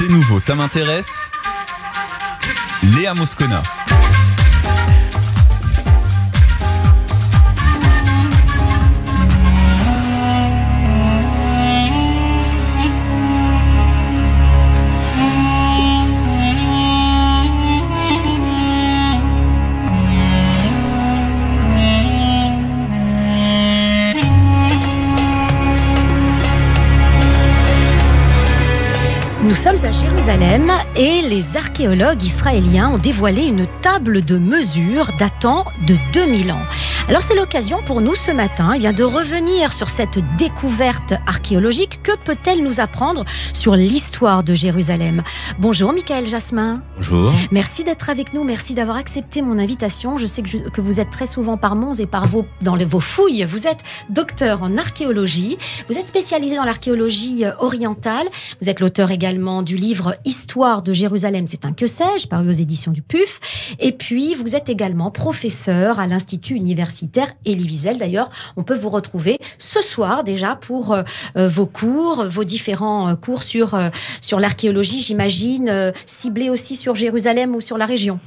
C'est nouveau, ça m'intéresse. Léa Moscona. Nous sommes à Jérusalem et les archéologues israéliens ont dévoilé une table de mesure datant de 2000 ans. Alors c'est l'occasion pour nous ce matin de revenir sur cette découverte archéologique. Que peut-elle nous apprendre sur l'histoire de Jérusalem? Bonjour Michael Jasmin. Bonjour. Merci d'être avec nous, merci d'avoir accepté mon invitation. Je sais que vous êtes très souvent par Mons et dans vos fouilles. Vous êtes docteur en archéologie, vous êtes spécialisé dans l'archéologie orientale, vous êtes l'auteur également du livre Histoire de Jérusalem, c'est un que sais-je, paru aux éditions du PUF. Et puis, vous êtes également professeur à l'Institut universitaire Elie Wiesel. D'ailleurs, on peut vous retrouver ce soir déjà pour vos cours, vos différents cours sur l'archéologie, j'imagine, ciblés aussi sur Jérusalem ou sur la région.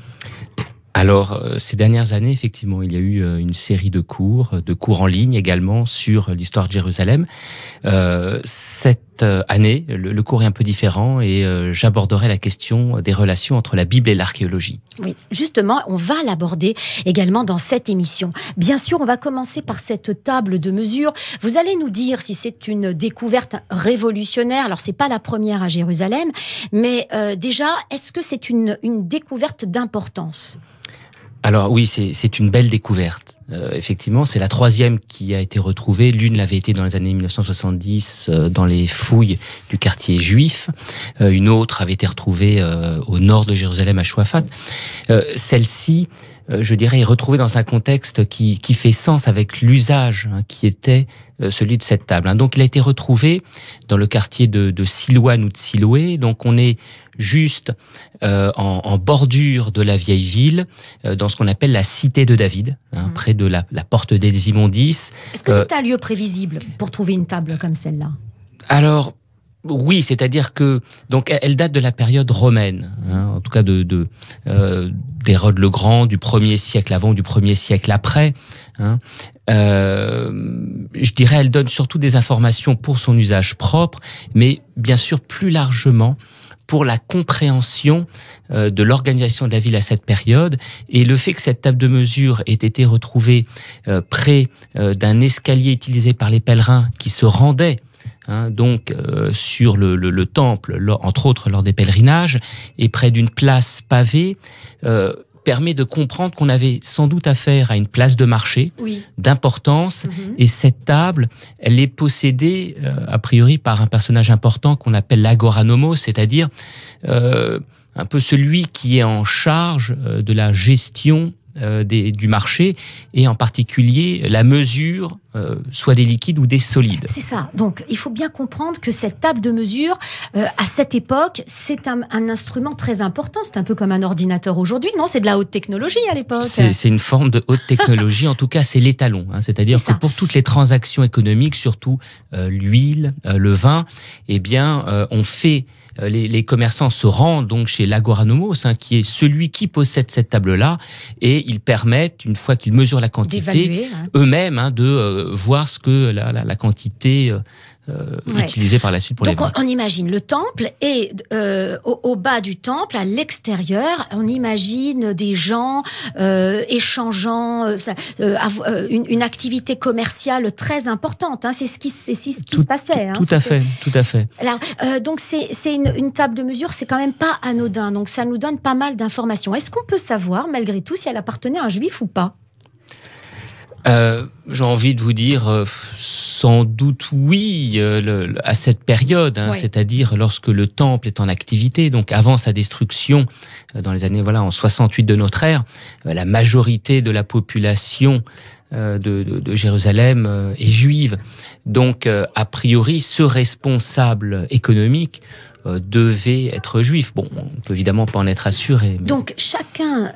Alors, ces dernières années, effectivement, il y a eu une série de cours en ligne également sur l'histoire de Jérusalem. Cette année, le cours est un peu différent et j'aborderai la question des relations entre la Bible et l'archéologie. Oui, justement, on va l'aborder également dans cette émission. Bien sûr, on va commencer par cette table de mesure. Vous allez nous dire si c'est une découverte révolutionnaire. Alors, c'est pas la première à Jérusalem, mais déjà, est-ce que c'est une découverte d'importance ? Alors oui, c'est une belle découverte. Effectivement, c'est la troisième qui a été retrouvée. L'une l'avait été dans les années 1970 dans les fouilles du quartier juif. Une autre avait été retrouvée au nord de Jérusalem, à Chouafat. Celle-ci, je dirais, est retrouvée dans un contexte qui fait sens avec l'usage qui était celui de cette table. Donc, il a été retrouvé dans le quartier de Silouane ou de Siloé. Donc, on est juste en bordure de la vieille ville, dans ce qu'on appelle la cité de David, près de la porte des immondices. Est-ce que c'est un lieu prévisible pour trouver une table comme celle-là ? Alors, oui, c'est-à-dire que donc elle date de la période romaine, en tout cas d'Hérode le Grand, du 1er siècle avant ou du 1er siècle après. Je dirais, elle donne surtout des informations pour son usage propre, mais bien sûr plus largement pour la compréhension de l'organisation de la ville à cette période, et le fait que cette table de mesure ait été retrouvée près d'un escalier utilisé par les pèlerins qui se rendaient sur le temple, entre autres lors des pèlerinages, et près d'une place pavée, permet de comprendre qu'on avait sans doute affaire à une place de marché d'importance. Et cette table, elle est possédée a priori par un personnage important qu'on appelle l'agoranomos, c'est-à-dire un peu celui qui est en charge de la gestion du marché, et en particulier la mesure soit des liquides ou des solides. C'est ça. Donc, il faut bien comprendre que cette table de mesure, à cette époque, c'est un instrument très important. C'est un peu comme un ordinateur aujourd'hui, non? C'est de la haute technologie à l'époque. C'est une forme de haute technologie. En tout cas, c'est l'étalon. C'est-à-dire que pour toutes les transactions économiques, surtout l'huile, le vin, on fait... Les commerçants se rendent donc chez l'agoranomos, qui est celui qui possède cette table-là, et ils permettent, une fois qu'ils mesurent la quantité, eux-mêmes de voir ce que la quantité utilisée par la suite pour les ventes. Donc on imagine le temple, et au bas du temple, à l'extérieur, on imagine des gens échangeant, une activité commerciale très importante. C'est ce qui se passait. Tout à fait. Alors, donc c'est une table de mesure, c'est quand même pas anodin. Donc ça nous donne pas mal d'informations. Est-ce qu'on peut savoir, malgré tout, si elle appartenait à un juif ou pas ? J'ai envie de vous dire sans doute oui, à cette période, c'est-à-dire lorsque le temple est en activité, donc avant sa destruction, dans les années en 68 de notre ère, la majorité de la population de Jérusalem est juive. Donc, a priori, ce responsable économique devait être juif. Bon, on ne peut évidemment pas en être assuré. Mais... Donc, chacun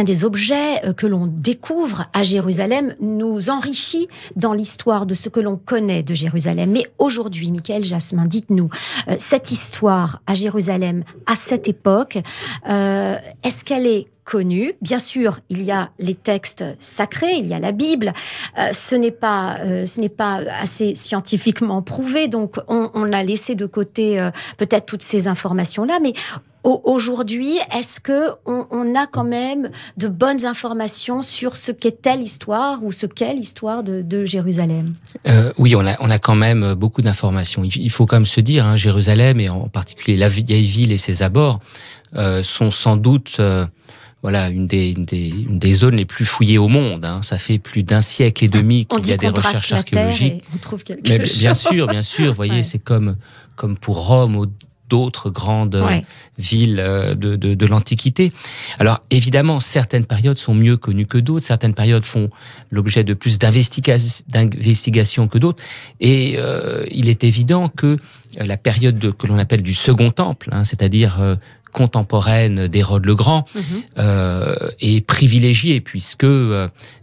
des objets que l'on découvre à Jérusalem nous enrichit dans l'histoire de ce que l'on connaît de Jérusalem. Mais aujourd'hui, Michaël Jasmin, dites-nous, cette histoire à Jérusalem, à cette époque, est-ce qu'elle est connue? Bien sûr, il y a les textes sacrés, il y a la Bible. Ce n'est pas assez scientifiquement prouvé, donc on a laissé de côté peut-être toutes ces informations-là. Mais aujourd'hui, est-ce que on a quand même de bonnes informations sur ce qu'était l'histoire ou ce qu'est l'histoire de Jérusalem? Oui, on a quand même beaucoup d'informations. Il faut quand même se dire, Jérusalem et en particulier la vieille ville et ses abords sont sans doute une des zones les plus fouillées au monde. Ça fait plus d'un siècle et demi qu'il y a des recherches archéologiques. On trouve quelque chose. Bien sûr. Vous voyez, c'est comme pour Rome ou d'autres grandes villes de l'Antiquité. Alors évidemment, certaines périodes sont mieux connues que d'autres, certaines périodes font l'objet de plus d'investigation que d'autres, et il est évident que la période que l'on appelle du Second Temple, c'est-à-dire contemporaine d'Hérode le Grand, est privilégiée, puisque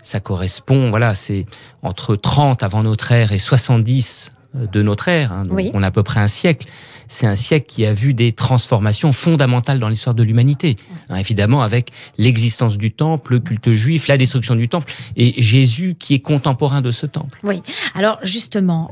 ça correspond, c'est entre 30 avant notre ère et 70 de notre ère, donc on a à peu près un siècle. C'est un siècle qui a vu des transformations fondamentales dans l'histoire de l'humanité. Évidemment, avec l'existence du temple, le culte juif, la destruction du temple, et Jésus qui est contemporain de ce temple. Oui, alors justement,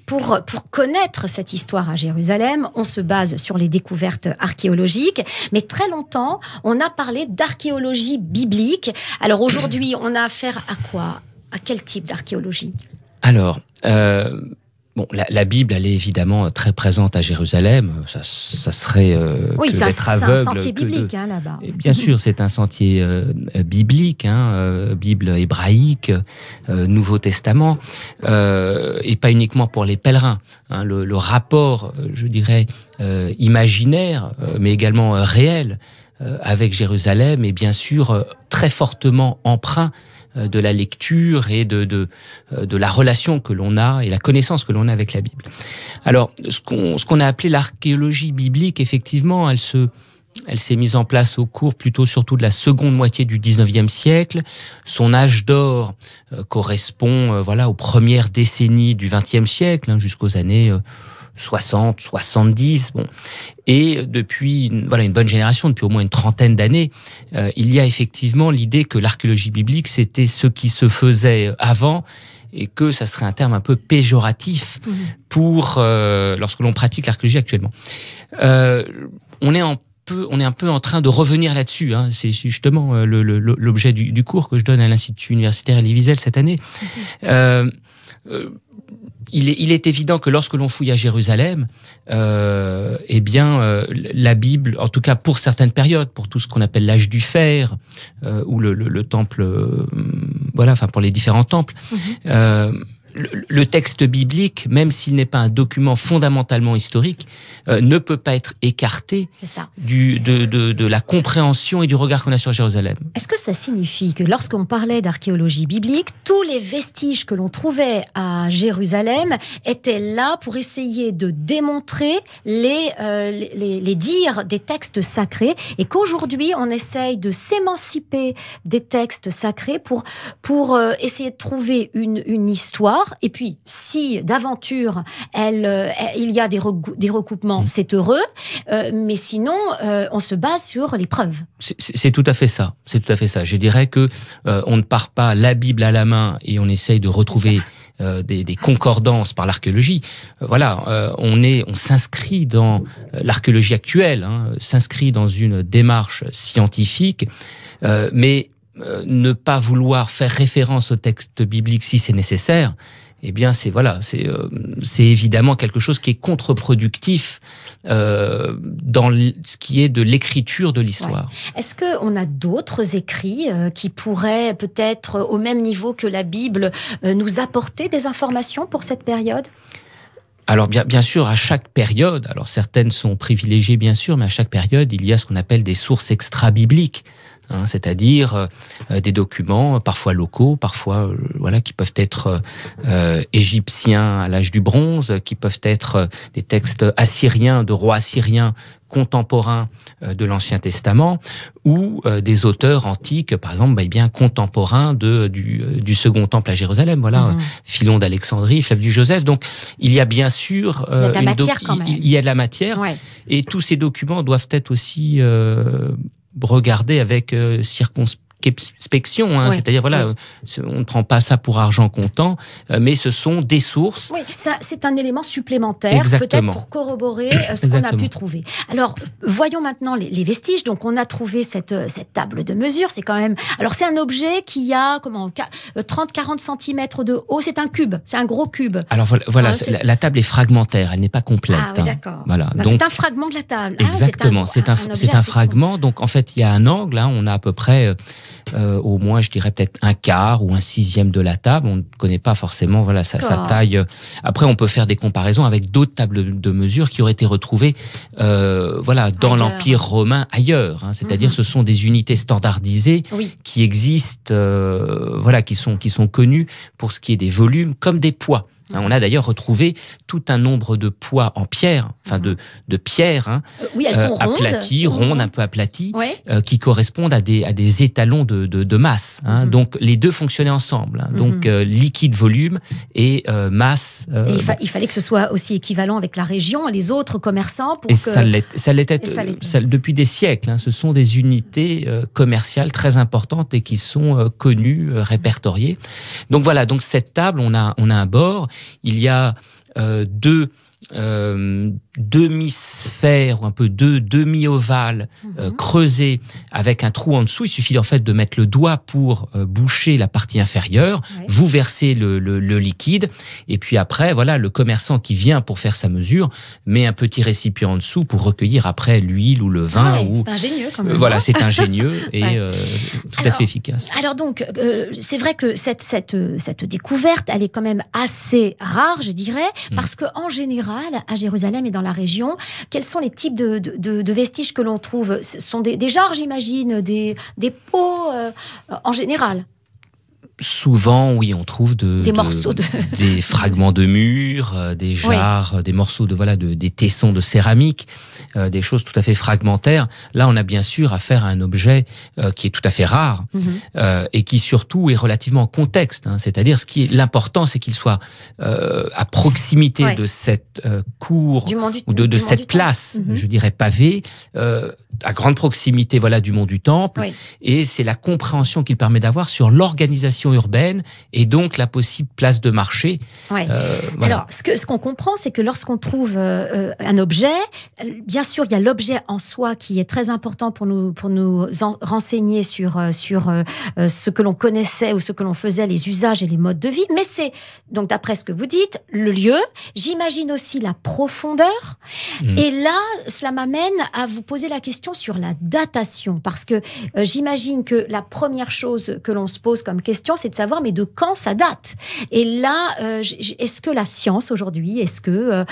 pour connaître cette histoire à Jérusalem, on se base sur les découvertes archéologiques, mais très longtemps, on a parlé d'archéologie biblique. Alors aujourd'hui, on a affaire à quoi? À quel type d'archéologie? Alors, la Bible, elle est évidemment très présente à Jérusalem. Ça serait d'être aveugle. C'est un sentier biblique là-bas. Et bien sûr, c'est un sentier biblique, Bible hébraïque, Nouveau Testament, et pas uniquement pour les pèlerins. Le rapport, je dirais, imaginaire, mais également réel, avec Jérusalem est bien sûr très fortement empreint de la lecture et de la relation que l'on a et la connaissance que l'on a avec la Bible. Alors, ce qu'on a appelé l'archéologie biblique, effectivement, elle s'est mise en place au cours plutôt surtout de la seconde moitié du 19e siècle. Son âge d'or correspond aux premières décennies du 20e siècle, jusqu'aux années 60, 70, Et depuis une bonne génération, depuis au moins une trentaine d'années, il y a effectivement l'idée que l'archéologie biblique, c'était ce qui se faisait avant, et que ça serait un terme un peu péjoratif pour lorsque l'on pratique l'archéologie actuellement. On est un peu en train de revenir là-dessus. C'est justement l'objet du cours que je donne à l'Institut universitaire Elie Wiesel cette année. Il est évident que lorsque l'on fouille à Jérusalem, la Bible, en tout cas pour certaines périodes, pour tout ce qu'on appelle l'âge du fer, ou le temple, pour les différents temples, le texte biblique, même s'il n'est pas un document fondamentalement historique, ne peut pas être écarté de la compréhension et du regard qu'on a sur Jérusalem. Est-ce que ça signifie que lorsqu'on parlait d'archéologie biblique, tous les vestiges que l'on trouvait à Jérusalem étaient là pour essayer de démontrer les dires des textes sacrés, et qu'aujourd'hui on essaye de s'émanciper des textes sacrés pour essayer de trouver une histoire? Et puis, si d'aventure, il y a des recoupements, c'est heureux, mais sinon, on se base sur les preuves. C'est tout à fait ça. Je dirais que on ne part pas la Bible à la main et on essaye de retrouver des concordances par l'archéologie. On s'inscrit dans l'archéologie actuelle, s'inscrit dans une démarche scientifique, mais ne pas vouloir faire référence au texte biblique si c'est nécessaire, c'est évidemment quelque chose qui est contre-productif dans ce qui est de l'écriture de l'histoire. Ouais. Est-ce qu'on a d'autres écrits qui pourraient peut-être, au même niveau que la Bible, nous apporter des informations pour cette période ? Alors bien sûr, à chaque période, alors certaines sont privilégiées bien sûr, mais à chaque période, il y a ce qu'on appelle des sources extra-bibliques. hein, c'est-à-dire des documents parfois locaux, parfois voilà, qui peuvent être égyptiens à l'âge du bronze, qui peuvent être des textes assyriens, de rois assyriens contemporains de l'Ancien Testament, ou des auteurs antiques, par exemple, bien contemporains du Second Temple à Jérusalem. Voilà, Philon d'Alexandrie, Flavius Joseph. Donc, il y a bien sûr il y a de la matière quand même. Il y a de la matière, ouais. Et tous ces documents doivent être aussi regardés avec circonspection, hein, oui, c'est-à-dire voilà, on ne prend pas ça pour argent comptant, mais ce sont des sources. Oui, c'est un élément supplémentaire, peut-être pour corroborer ce qu'on a pu trouver. Alors, voyons maintenant les vestiges. Donc, on a trouvé cette table de mesure. C'est quand même. Alors, c'est un objet qui a 30-40 cm de haut. C'est un cube, c'est un gros cube. Alors voilà, la table est fragmentaire, elle n'est pas complète. Ah oui, d'accord. Voilà. Donc, c'est un fragment de la table. Exactement, c'est un fragment. Donc, en fait, il y a un angle. Hein, on a à peu près au moins, je dirais peut-être un quart ou un sixième de la table. On ne connaît pas forcément voilà sa taille. Après, on peut faire des comparaisons avec d'autres tables de mesure qui auraient été retrouvées voilà, dans l'Empire romain ailleurs. Hein, c'est-à-dire ce sont des unités standardisées qui existent, voilà, qui sont connues pour ce qui est des volumes comme des poids. On a d'ailleurs retrouvé tout un nombre de poids en pierre, enfin de pierres, hein, oui, elles sont rondes, un peu aplaties, qui correspondent à des étalons de masse. Hein. Donc les deux fonctionnaient ensemble. Hein. Donc liquide volume et masse. Et il fallait que ce soit aussi équivalent avec la région, les autres commerçants. Ça l'était depuis des siècles. Hein. Ce sont des unités commerciales très importantes et qui sont connues, répertoriées. Donc voilà. Donc cette table, on a un bord. Il y a deux demi-sphères ou un peu deux demi-ovales creusées avec un trou en dessous. Il suffit en fait de mettre le doigt pour boucher la partie inférieure. Vous versez le liquide et puis après voilà, le commerçant qui vient pour faire sa mesure met un petit récipient en dessous pour recueillir après l'huile ou le vin. C'est ingénieux quand même. Voilà, c'est ingénieux et tout à fait efficace. Alors donc c'est vrai que cette découverte, elle est quand même assez rare, je dirais, parce que en général à Jérusalem et dans la région, quels sont les types de vestiges que l'on trouve? Ce sont des jarres, j'imagine, des pots en général. Souvent, oui, on trouve des fragments de murs, des jarres, des morceaux des tessons de céramique, des choses tout à fait fragmentaires. Là, on a bien sûr affaire à un objet qui est tout à fait rare et qui surtout est relativement en contexte. Hein. C'est-à-dire, l'important, c'est qu'il soit à proximité de cette cour ou de cette place, je dirais pavée, à grande proximité, voilà, du mont du Temple. Et c'est la compréhension qu'il permet d'avoir sur l'organisation urbaine et donc la possible place de marché. Voilà. Alors, ce qu'on comprend, c'est que lorsqu'on trouve un objet, bien sûr, il y a l'objet en soi qui est très important pour nous renseigner sur ce que l'on connaissait ou ce que l'on faisait, les usages et les modes de vie. Mais c'est, donc d'après ce que vous dites, le lieu. J'imagine aussi la profondeur. Et là, cela m'amène à vous poser la question sur la datation. Parce que j'imagine que la première chose que l'on se pose comme question, c'est de savoir, mais de quand ça date? Et là, est-ce que la science aujourd'hui, est-ce que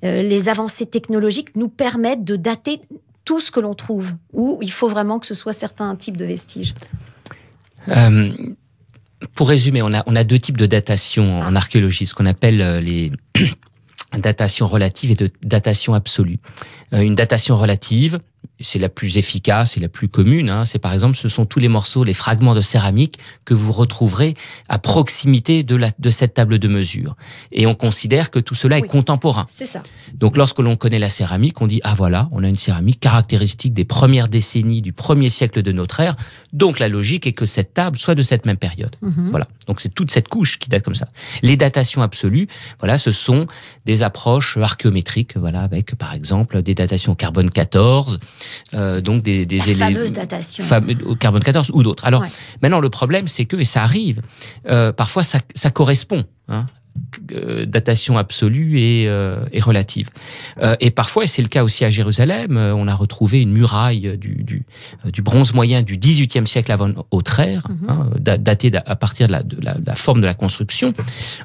les avancées technologiques nous permettent de dater tout ce que l'on trouve? Ou il faut vraiment que ce soit certains types de vestiges? Pour résumer, on a deux types de datation en archéologie, ce qu'on appelle les datation relative et de datation absolue. Une datation relative, c'est la plus efficace et la plus commune. Hein. C'est par exemple, ce sont tous les morceaux, les fragments de céramique que vous retrouverez à proximité de cette table de mesure. Et on considère que tout cela est contemporain. C'est ça. Donc, lorsque l'on connaît la céramique, on dit, ah voilà, on a une céramique caractéristique des premières décennies du 1er siècle de notre ère. Donc, la logique est que cette table soit de cette même période. Voilà. Donc, c'est toute cette couche qui date comme ça. Les datations absolues, voilà, ce sont des approches archéométriques, voilà, avec, par exemple, des datations carbone 14, donc des fameuse datation au carbone 14 ou d'autres. Alors maintenant le problème c'est que, et ça arrive, parfois ça correspond, hein, datation absolue et relative. Et parfois, et c'est le cas aussi à Jérusalem, on a retrouvé une muraille du bronze moyen du XVIIIe siècle avant notre ère, hein, datée à partir de la forme de la construction.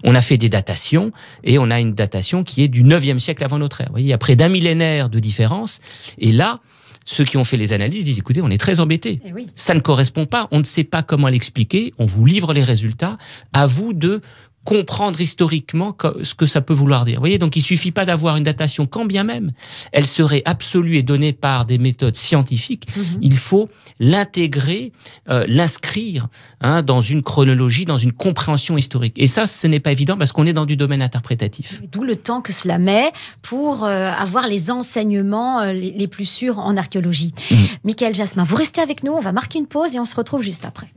On a fait des datations et on a une datation qui est du IXe siècle avant notre ère. Vous voyez, il y a près d'un millénaire de différence. Et là, ceux qui ont fait les analyses disent, écoutez, on est très embêtés. Oui. Ça ne correspond pas, on ne sait pas comment l'expliquer, on vous livre les résultats, à vous de comprendre historiquement ce que ça peut vouloir dire. Vous voyez, donc il suffit pas d'avoir une datation, quand bien même elle serait absolue et donnée par des méthodes scientifiques. Il faut l'intégrer, l'inscrire dans une chronologie, dans une compréhension historique. Et ça, ce n'est pas évident parce qu'on est dans du domaine interprétatif. D'où le temps que cela met pour avoir les enseignements les plus sûrs en archéologie. Michaël Jasmin, vous restez avec nous, on va marquer une pause et on se retrouve juste après.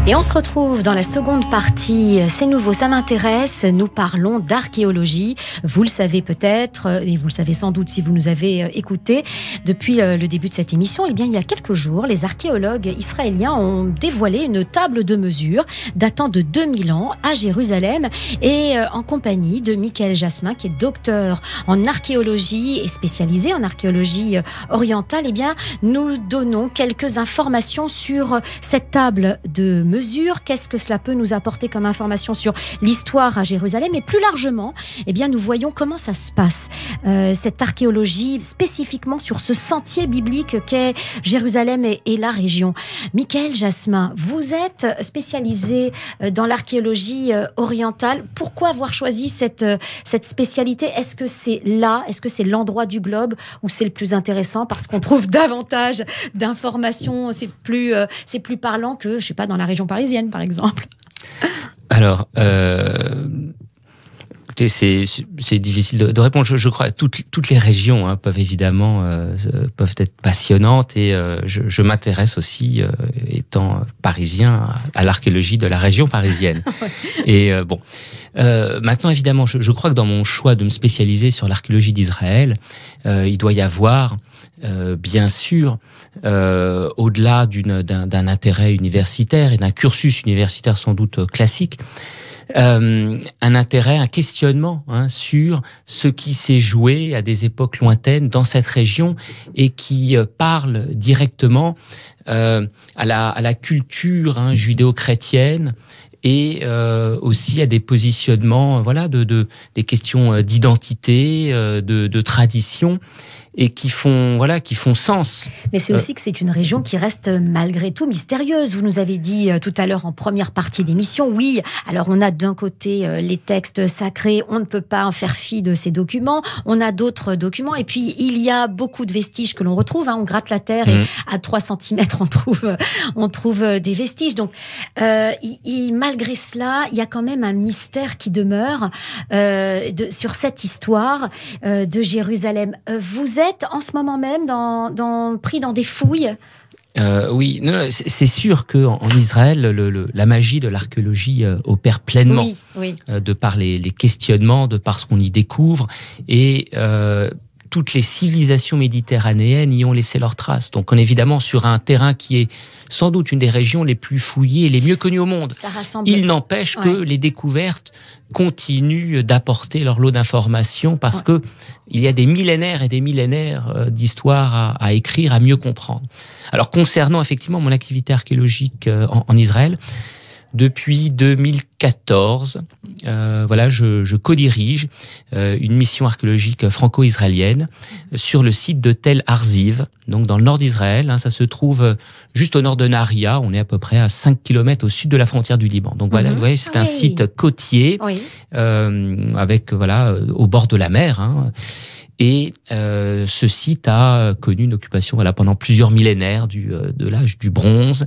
Et on se retrouve dans la seconde partie. C'est nouveau, ça m'intéresse. Nous parlons d'archéologie. Vous le savez peut-être, et vous le savez sans doute si vous nous avez écoutés. Depuis le début de cette émission, eh bien, il y a quelques jours, les archéologues israéliens ont dévoilé une table de mesure datant de 2000 ans à Jérusalem et en compagnie de Michaël Jasmin, qui est docteur en archéologie et spécialisé en archéologie orientale. Eh bien, nous donnons quelques informations sur cette table de mesure. Qu'est-ce que cela peut nous apporter comme information sur l'histoire à Jérusalem et plus largement, eh bien, nous voyons comment ça se passe, cette archéologie spécifiquement sur ce sentier biblique qu'est Jérusalem et la région. Michaël Jasmin, vous êtes spécialisé dans l'archéologie orientale. Pourquoi avoir choisi cette spécialité? Est-ce que c'est là, est-ce que c'est l'endroit du globe où c'est le plus intéressant parce qu'on trouve davantage d'informations, c'est plus parlant que, je sais pas, dans la région parisienne, par exemple? Alors, écoutez, c'est difficile de répondre. Je crois que toutes les régions peuvent évidemment peuvent être passionnantes et je m'intéresse aussi, étant parisien, à l'archéologie de la région parisienne. Et bon, maintenant évidemment, je crois que dans mon choix de me spécialiser sur l'archéologie d'Israël, il doit y avoir bien sûr, au-delà d'un intérêt universitaire et d'un cursus universitaire sans doute classique, un intérêt, un questionnement sur ce qui s'est joué à des époques lointaines dans cette région et qui parle directement à la culture judéo-chrétienne et aussi à des positionnements, voilà, des questions d'identité, de tradition, et qui font sens. Mais c'est aussi que c'est une région qui reste malgré tout mystérieuse. Vous nous avez dit tout à l'heure en première partie d'émission, oui, alors on a d'un côté les textes sacrés, on ne peut pas en faire fi de ces documents, on a d'autres documents, et puis il y a beaucoup de vestiges que l'on retrouve, on gratte la terre et à 3 cm on trouve des vestiges. Donc malgré cela, il y a quand même un mystère qui demeure sur cette histoire de Jérusalem. Vous êtes en ce moment même pris dans des fouilles? Oui, c'est sûr qu'en Israël, la magie de l'archéologie opère pleinement, oui. De par les questionnements, de par ce qu'on y découvre, et toutes les civilisations méditerranéennes y ont laissé leurs traces. Donc on est évidemment sur un terrain qui est sans doute une des régions les plus fouillées et les mieux connues au monde. Il n'empêche que les découvertes continuent d'apporter leur lot d'informations parce que il y a des millénaires et des millénaires d'histoire à écrire, à mieux comprendre. Alors concernant effectivement mon activité archéologique en Israël, depuis 2014, je co-dirige une mission archéologique franco-israélienne sur le site de Tel Arziv, donc dans le nord d'Israël. Ça se trouve juste au nord de Nahariya. On est à peu près à 5 km au sud de la frontière du Liban. Donc voilà, vous voyez, c'est un site côtier, avec au bord de la mer. Et ce site a connu une occupation pendant plusieurs millénaires, de l'âge du bronze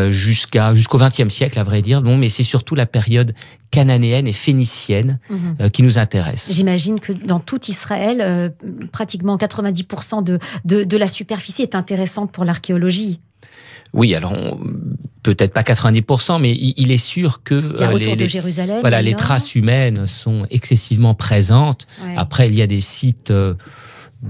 jusqu'au XXe siècle, à vrai dire. Bon, mais c'est surtout la période cananéenne et phénicienne qui nous intéresse. J'imagine que dans tout Israël, pratiquement 90% de la superficie est intéressante pour l'archéologie. Oui, alors peut-être pas 90%, mais il est sûr que autour de Jérusalem, les traces humaines sont excessivement présentes. Ouais. Après, il y a des sites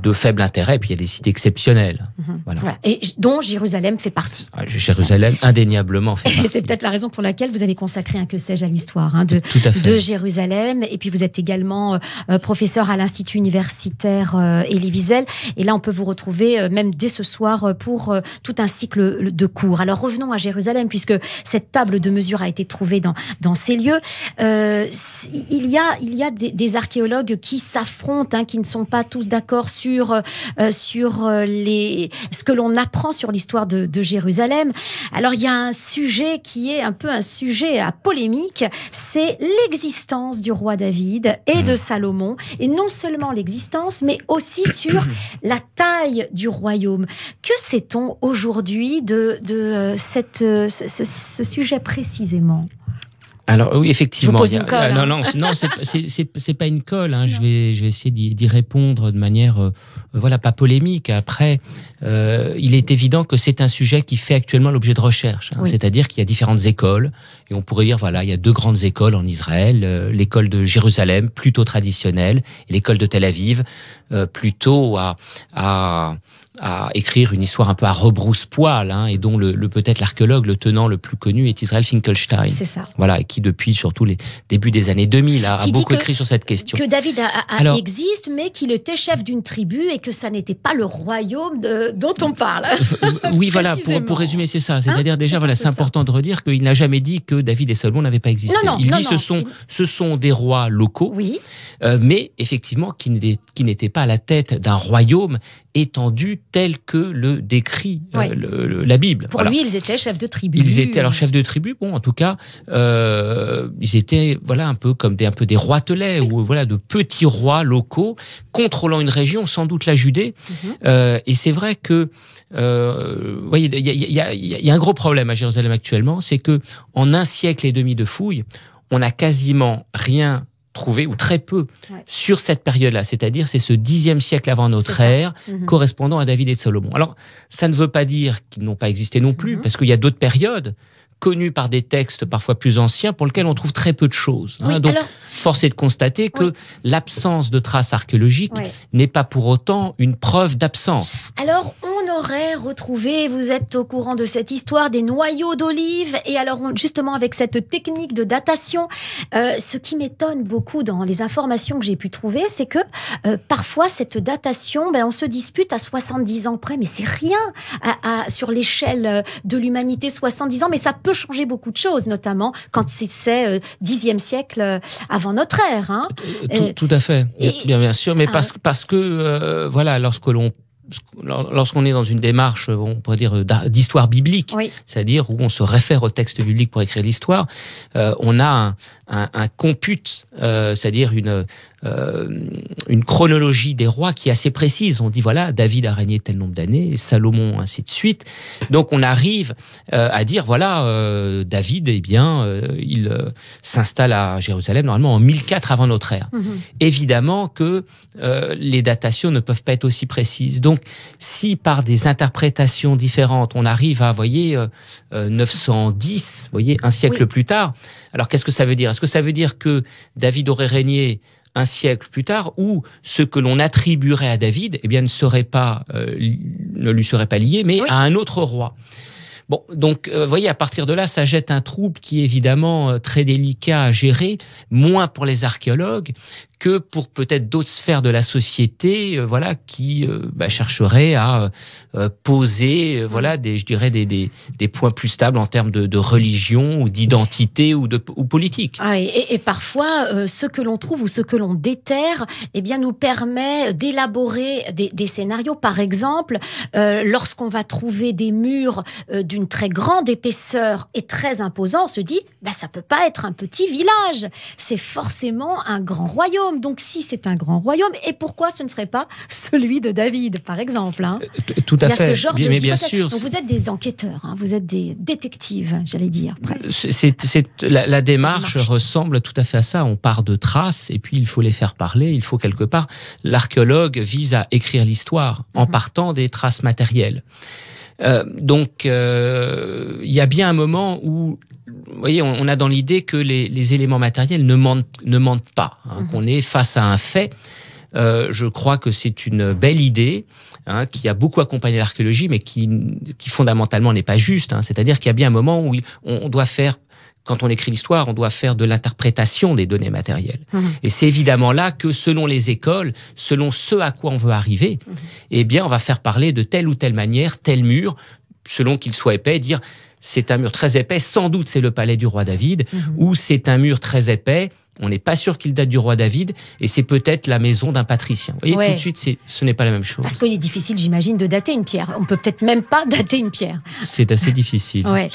de faible intérêt, et puis il y a des sites exceptionnels. Voilà. Et dont Jérusalem fait partie. Jérusalem, indéniablement, fait partie. Et c'est peut-être la raison pour laquelle vous avez consacré un que sais-je à l'histoire de Jérusalem. Et puis vous êtes également professeur à l'Institut universitaire Elie Wiesel. Et là, on peut vous retrouver même dès ce soir pour tout un cycle de cours. Alors revenons à Jérusalem, puisque cette table de mesure a été trouvée dans ces lieux. Il y a des archéologues qui s'affrontent, qui ne sont pas tous d'accord sur ce que l'on apprend sur l'histoire de Jérusalem. Alors il y a un sujet qui est un peu un sujet à polémique, c'est l'existence du roi David et de Salomon, et non seulement l'existence, mais aussi sur la taille du royaume. Que sait-on aujourd'hui de ce sujet précisément ? Alors oui, effectivement. Je vous pose une colle. Non, c'est pas une colle. Je vais essayer d'y répondre de manière, pas polémique. Après, il est évident que c'est un sujet qui fait actuellement l'objet de recherche. C'est-à-dire qu'il y a différentes écoles, et on pourrait dire il y a deux grandes écoles en Israël, l'école de Jérusalem, plutôt traditionnelle, et l'école de Tel Aviv, plutôt à écrire une histoire un peu à rebrousse-poil, et dont peut-être l'archéologue, le tenant le plus connu est Israël Finkelstein. C'est ça. Voilà, qui depuis surtout les débuts des années 2000 a beaucoup écrit sur cette question. Que David existe, mais qu'il était chef d'une tribu et que ça n'était pas le royaume dont on parle. Oui, voilà, pour résumer, c'est ça. C'est-à-dire c'est important de redire qu'il n'a jamais dit que David et Salomon n'avaient pas existé. Ce sont des rois locaux, mais effectivement qui n'étaient pas à la tête d'un royaume étendu tel que le décrit la Bible. Pour lui, ils étaient chefs de tribu. Ils étaient alors chefs de tribu. Bon, en tout cas, ils étaient un peu comme des roitelets ou de petits rois locaux contrôlant une région, sans doute la Judée. Et c'est vrai que il y a un gros problème à Jérusalem actuellement, c'est que en un siècle et demi de fouilles, on n'a quasiment rien trouvé, ou très peu, sur cette période-là. C'est-à-dire, c'est ce 10e siècle avant notre ère, correspondant à David et Salomon. Alors, ça ne veut pas dire qu'ils n'ont pas existé non plus, parce qu'il y a d'autres périodes connues par des textes parfois plus anciens pour lesquels on trouve très peu de choses. Donc, force est de constater que l'absence de traces archéologiques n'est pas pour autant une preuve d'absence. Alors, on aurait retrouvé, vous êtes au courant de cette histoire, des noyaux d'olives, et alors justement avec cette technique de datation, ce qui m'étonne beaucoup dans les informations que j'ai pu trouver, c'est que parfois cette datation, on se dispute à 70 ans près, mais c'est rien sur l'échelle de l'humanité, 70 ans, mais ça peut changer beaucoup de choses, notamment quand c'est 10e siècle avant notre ère. Tout à fait, bien sûr, mais parce que lorsqu'on est dans une démarche, on pourrait dire, d'histoire biblique, c'est-à-dire où on se réfère au texte biblique pour écrire l'histoire, on a un compute, c'est-à-dire une chronologie des rois qui est assez précise. On dit David a régné tel nombre d'années, Salomon ainsi de suite. Donc on arrive à dire David, il s'installe à Jérusalem normalement en 1004 avant notre ère. Évidemment que les datations ne peuvent pas être aussi précises. Donc si par des interprétations différentes on arrive à 910, un siècle plus tard, alors qu'est-ce que ça veut dire? Est-ce que ça veut dire que David aurait régné un siècle plus tard, ou ce que l'on attribuerait à David, ne lui serait pas lié, mais à un autre roi? Bon, donc, à partir de là, ça jette un trouble qui est évidemment très délicat à gérer, moins pour les archéologues que pour peut-être d'autres sphères de la société, qui chercheraient à poser, des points plus stables en termes de religion ou d'identité ou politique. Et parfois, ce que l'on trouve ou ce que l'on déterre, nous permet d'élaborer des scénarios. Par exemple, lorsqu'on va trouver des murs d'une très grande épaisseur et très imposants, on se dit, ça peut pas être un petit village, c'est forcément un grand royaume. Donc si c'est un grand royaume, et pourquoi ce ne serait pas celui de David, par exemple? Tout à fait. Il y a ce genre de bien sûr. Donc vous êtes des enquêteurs, vous êtes des détectives, j'allais dire, presque. La démarche ressemble tout à fait à ça. On part de traces, et puis il faut les faire parler. Il faut quelque part... L'archéologue vise à écrire l'histoire en partant des traces matérielles. Donc, il y a bien un moment où, vous voyez, on a dans l'idée que les éléments matériels ne mentent pas, qu'on est face à un fait je crois que c'est une belle idée qui a beaucoup accompagné l'archéologie, mais qui fondamentalement n'est pas juste. C'est-à-dire qu'il y a bien un moment où on doit faire, quand on écrit l'histoire, on doit faire de l'interprétation des données matérielles. Et c'est évidemment là que, selon les écoles, selon ce à quoi on veut arriver, eh bien, on va faire parler de telle ou telle manière, tel mur, selon qu'il soit épais, dire c'est un mur très épais, sans doute c'est le palais du roi David, ou c'est un mur très épais, on n'est pas sûr qu'il date du roi David, et c'est peut-être la maison d'un patricien. Vous voyez, tout de suite, ce n'est pas la même chose. Parce qu'il est difficile, j'imagine, de dater une pierre. On peut peut-être même pas dater une pierre. C'est assez difficile. Ouais.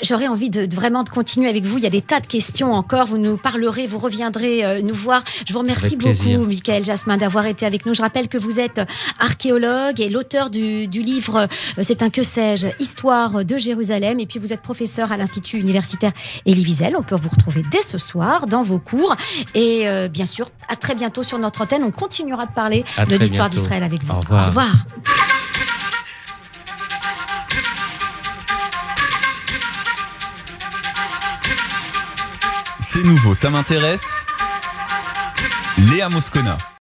J'aurais envie vraiment de continuer avec vous. Il y a des tas de questions encore. Vous nous parlerez, vous reviendrez nous voir. Je vous remercie beaucoup, Michaël Jasmin, d'avoir été avec nous. Je rappelle que vous êtes archéologue et l'auteur du livre C'est un que sais-je, Histoire de Jérusalem. Et puis vous êtes professeur à l'Institut universitaire Elie Wiesel. On peut vous retrouver dès ce soir dans vos cours. Et bien sûr, à très bientôt sur notre antenne. On continuera de parler de l'histoire d'Israël avec vous. Au revoir. Au revoir. C'est nouveau, ça m'intéresse. Léa Moscona.